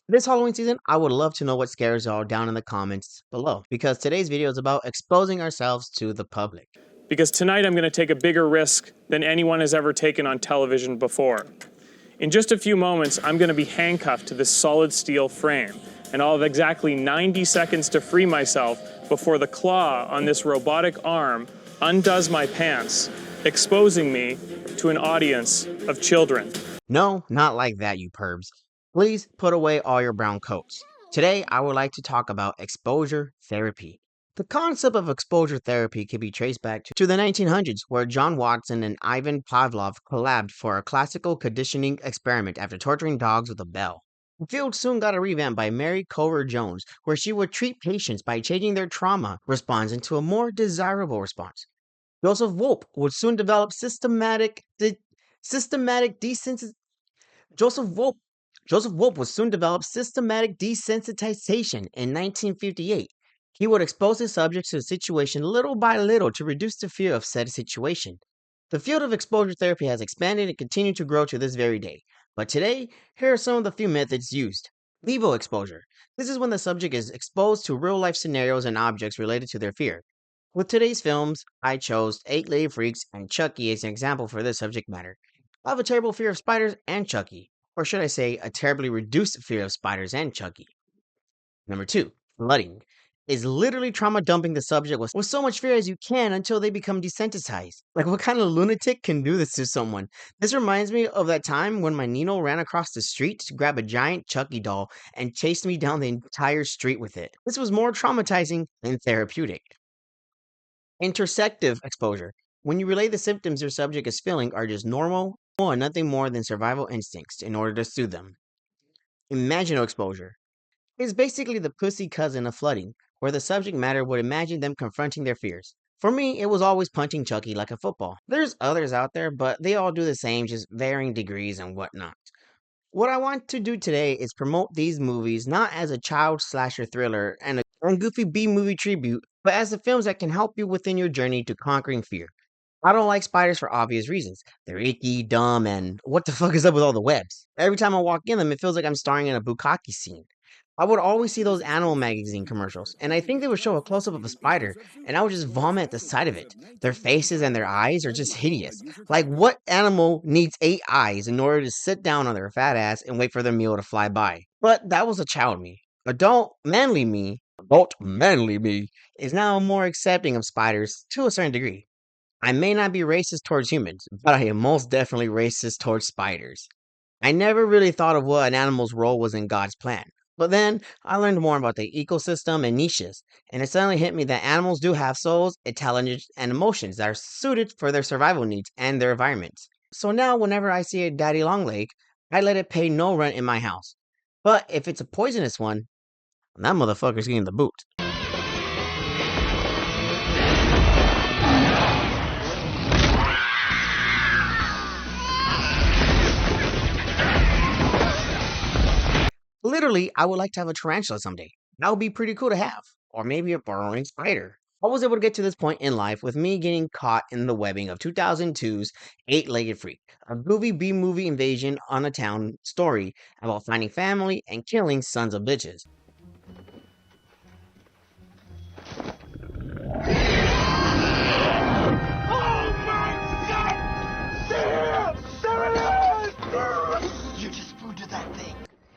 This Halloween season, I would love to know what scares y'all down in the comments below because today's video is about exposing ourselves to the public. Because tonight I'm going to take a bigger risk than anyone has ever taken on television before. In just a few moments, I'm going to be handcuffed to this solid steel frame, and I'll have exactly 90 seconds to free myself before the claw on this robotic arm undoes my pants, exposing me to an audience of children. No, not like that, you pervs. Please put away all your brown coats. Today, I would like to talk about exposure therapy. The concept of exposure therapy can be traced back to the 1900s, where John Watson and Ivan Pavlov collabed for a classical conditioning experiment after torturing dogs with a bell. The field soon got a revamp by Mary Cover Jones, where she would treat patients by changing their trauma response into a more desirable response. Joseph Wolpe would soon develop systematic desensitization. Joseph Wolpe Joseph Wolpe would soon develop systematic desensitization in 1958. He would expose his subjects to the situation little by little to reduce the fear of said situation. The field of exposure therapy has expanded and continued to grow to this very day. But today, here are some of the few methods used. Levo exposure. This is when the subject is exposed to real life scenarios and objects related to their fear. With today's films, I chose Eight-Legged Freaks and Chucky as an example for this subject matter. I have a terrible fear of spiders and Chucky, or should I say, a terribly reduced fear of spiders and Chucky. Number 2, flooding is literally trauma dumping the subject with so much fear as you can until they become desensitized. Like, what kind of lunatic can do this to someone? This reminds me of that time when my Nino ran across the street to grab a giant Chucky doll and chased me down the entire street with it. This was more traumatizing than therapeutic. Intersective exposure. When you relay the symptoms your subject is feeling are just normal and nothing more than survival instincts in order to soothe them. Imaginal exposure is basically the pussy cousin of flooding, where the subject matter would imagine them confronting their fears. For me, it was always punching Chucky like a football. There's others out there, but they all do the same, just varying degrees and whatnot. What I want to do today is promote these movies not as a child slasher thriller and a goofy B movie tribute, but as the films that can help you within your journey to conquering fear. I don't like spiders for obvious reasons. They're icky, dumb, and what the fuck is up with all the webs? Every time I walk in them, it feels like I'm starring in a bukkake scene. I would always see those animal magazine commercials, and I think they would show a close up of a spider, and I would just vomit at the sight of it. Their faces and their eyes are just hideous. Like, what animal needs 8 eyes in order to sit down on their fat ass and wait for their meal to fly by? But that was a child me. Adult manly me, is now more accepting of spiders to a certain degree. I may not be racist towards humans, but I am most definitely racist towards spiders. I never really thought of what an animal's role was in God's plan. But then I learned more about the ecosystem and niches, and it suddenly hit me that animals do have souls, intelligence, and emotions that are suited for their survival needs and their environments. So now, whenever I see a daddy longleg, I let it pay no rent in my house. But if it's a poisonous one, that motherfucker's getting the boot. Literally, I would like to have a tarantula someday. That would be pretty cool to have. Or maybe a burrowing spider. I was able to get to this point in life with me getting caught in the webbing of 2002's Eight-Legged Freak, a goofy B-movie invasion on a town story about finding family and killing sons of bitches. Oh my God! There! There it is! You just booted that thing.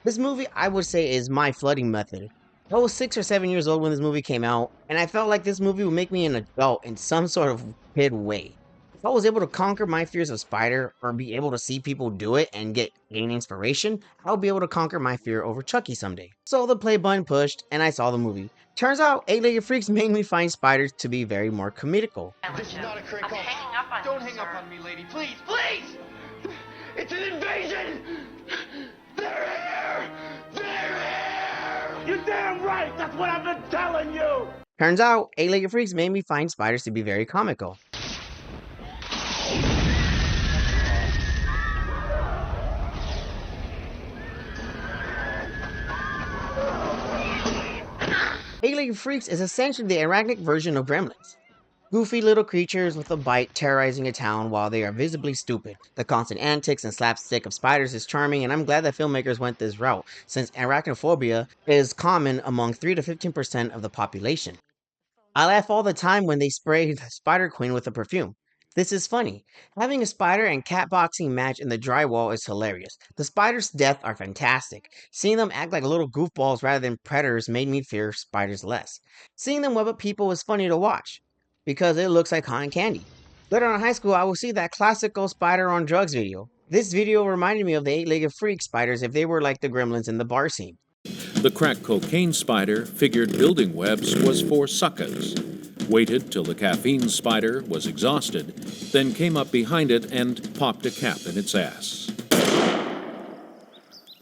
This movie, I would say, is my flooding method. I was 6 or 7 years old when this movie came out, and I felt like this movie would make me an adult in some sort of kid way. If I was able to conquer my fears of spider, or be able to see people do it and gain inspiration, I'll be able to conquer my fear over Chucky someday. So the play button pushed, and I saw the movie. Turns out, Eight-Legged Freaks made me find spiders to be very more comical. This is not a crank I'm call. hanging up on Don't you, hang sir. up on me, lady. Please, please! It's an invasion! They're here! They're here! You're damn right! That's what I've been telling you! Turns out, Eight-Legged Freaks made me find spiders to be very comical. Eight-Legged Freaks is essentially the arachnic version of Gremlins. Goofy little creatures with a bite terrorizing a town while they are visibly stupid. The constant antics and slapstick of spiders is charming, and I'm glad that filmmakers went this route, since arachnophobia is common among 3 to 15% of the population. I laugh all the time when they spray the Spider Queen with a perfume. This is funny. Having a spider and cat boxing match in the drywall is hilarious. The spiders' death are fantastic. Seeing them act like little goofballs rather than predators made me fear spiders less. Seeing them web up people is funny to watch because it looks like cotton candy. Later on in high school, I will see that classical spider on drugs video. This video reminded me of the eight-legged freak spiders if they were like the gremlins in the bar scene. The crack cocaine spider figured building webs was for suckers, waited till the caffeine spider was exhausted, then came up behind it and popped a cap in its ass.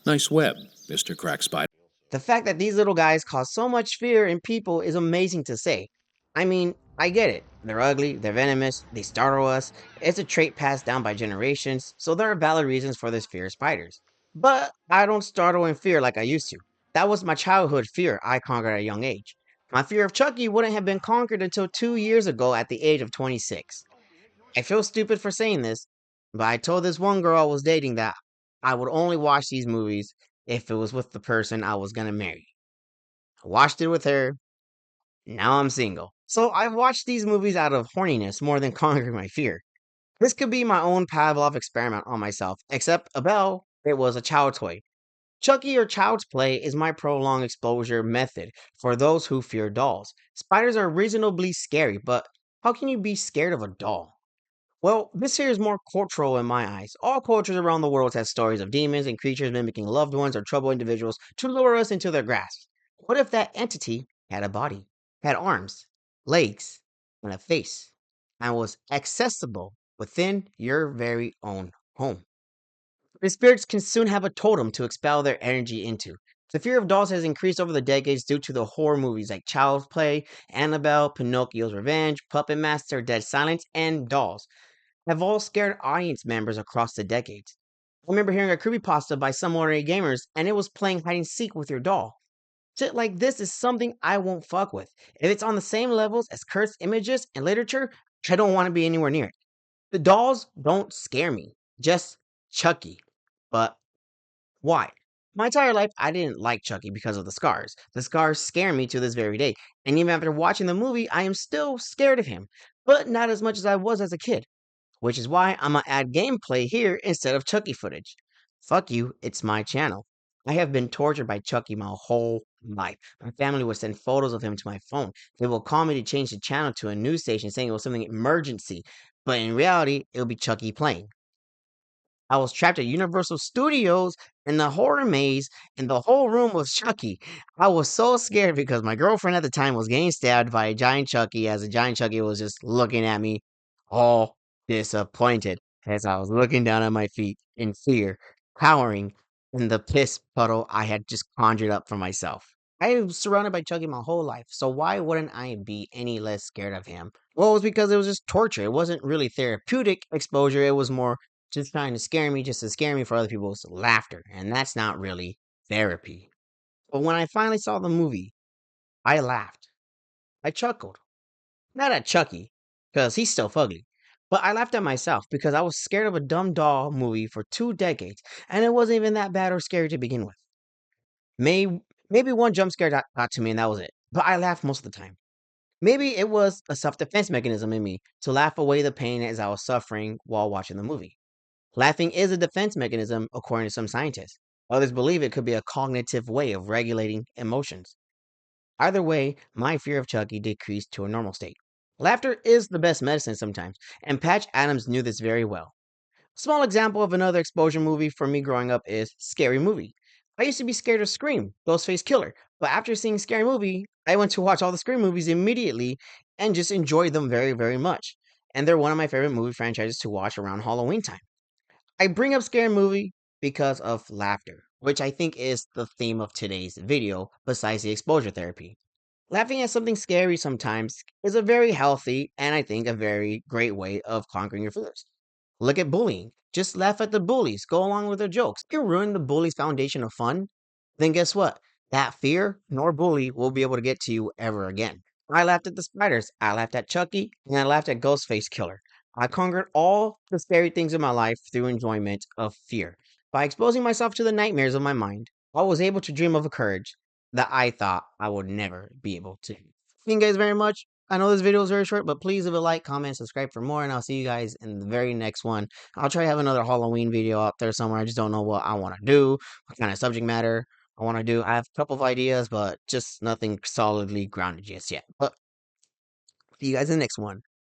Nice web, Mr. Crack Spider. The fact that these little guys cause so much fear in people is amazing to say. I mean, I get it. They're ugly, they're venomous, they startle us. It's a trait passed down by generations, so there are valid reasons for this fear of spiders. But I don't startle in fear like I used to. That was my childhood fear I conquered at a young age. My fear of Chucky wouldn't have been conquered until 2 years ago at the age of 26. I feel stupid for saying this, but I told this one girl I was dating that I would only watch these movies if it was with the person I was gonna marry. I watched it with her. Now I'm single. So I've watched these movies out of horniness more than conquering my fear. This could be my own Pavlov experiment on myself, except Abel, it was a child toy. Chucky or Child's Play is my prolonged exposure method for those who fear dolls. Spiders are reasonably scary, but how can you be scared of a doll? Well, this here is more cultural in my eyes. All cultures around the world have stories of demons and creatures mimicking loved ones or troubled individuals to lure us into their grasp. What if that entity had a body, had arms, legs, and a face, and was accessible within your very own home? The spirits can soon have a totem to expel their energy into. The fear of dolls has increased over the decades due to the horror movies like Child's Play, Annabelle, Pinocchio's Revenge, Puppet Master, Dead Silence, and Dolls have all scared audience members across the decades. I remember hearing a creepypasta by some ordinary gamers, and it was playing hide and seek with your doll. Shit like this is something I won't fuck with. If it's on the same levels as cursed images and literature, I don't want to be anywhere near it. The dolls don't scare me, just Chucky. But why? My entire life, I didn't like Chucky because of the scars. The scars scare me to this very day, and even after watching the movie, I am still scared of him, but not as much as I was as a kid, which is why I'm gonna add gameplay here instead of Chucky footage. Fuck you, it's my channel. I have been tortured by Chucky my whole life. My family would send photos of him to my phone. They will call me to change the channel to a news station saying it was something emergency, but in reality, it would be Chucky playing. I was trapped at Universal Studios in the horror maze, and the whole room was Chucky. I was so scared because my girlfriend at the time was getting stabbed by a giant Chucky as a giant Chucky was just looking at me, all disappointed as I was looking down at my feet in fear, cowering in the piss puddle I had just conjured up for myself. I was surrounded by Chucky my whole life, so why wouldn't I be any less scared of him? Well, it was because it was just torture. It wasn't really therapeutic exposure, it was more just trying to scare me just to scare me for other people's laughter, and that's not really therapy. But when I finally saw the movie, I laughed. I chuckled. Not at Chucky, because he's still fugly. But I laughed at myself because I was scared of a dumb doll movie for 2 decades, and it wasn't even that bad or scary to begin with. Maybe one jump scare got to me and that was it. But I laughed most of the time. Maybe it was a self-defense mechanism in me to laugh away the pain as I was suffering while watching the movie. Laughing is a defense mechanism, according to some scientists. Others believe it could be a cognitive way of regulating emotions. Either way, my fear of Chucky decreased to a normal state. Laughter is the best medicine sometimes, and Patch Adams knew this very well. Small example of another exposure movie for me growing up is Scary Movie. I used to be scared of Scream, Ghostface Killer, but after seeing Scary Movie, I went to watch all the Scream movies immediately and just enjoyed them very, very much. And they're one of my favorite movie franchises to watch around Halloween time. I bring up Scary Movie because of laughter, which I think is the theme of today's video, besides the exposure therapy. Laughing at something scary sometimes is a very healthy and I think a very great way of conquering your fears. Look at bullying. Just laugh at the bullies, go along with their jokes. If you ruin the bully's foundation of fun, then guess what? That fear nor bully will be able to get to you ever again. I laughed at the spiders. I laughed at Chucky, and I laughed at Ghostface Killer. I conquered all the scary things in my life through enjoyment of fear. By exposing myself to the nightmares of my mind, I was able to dream of a courage that I thought I would never be able to. Thank you guys very much. I know this video is very short, but please leave a like, comment, subscribe for more, and I'll see you guys in the very next one. I'll try to have another Halloween video out there somewhere. I just don't know what I want to do, what kind of subject matter I want to do. I have a couple of ideas, but just nothing solidly grounded just yet. But see you guys in the next one.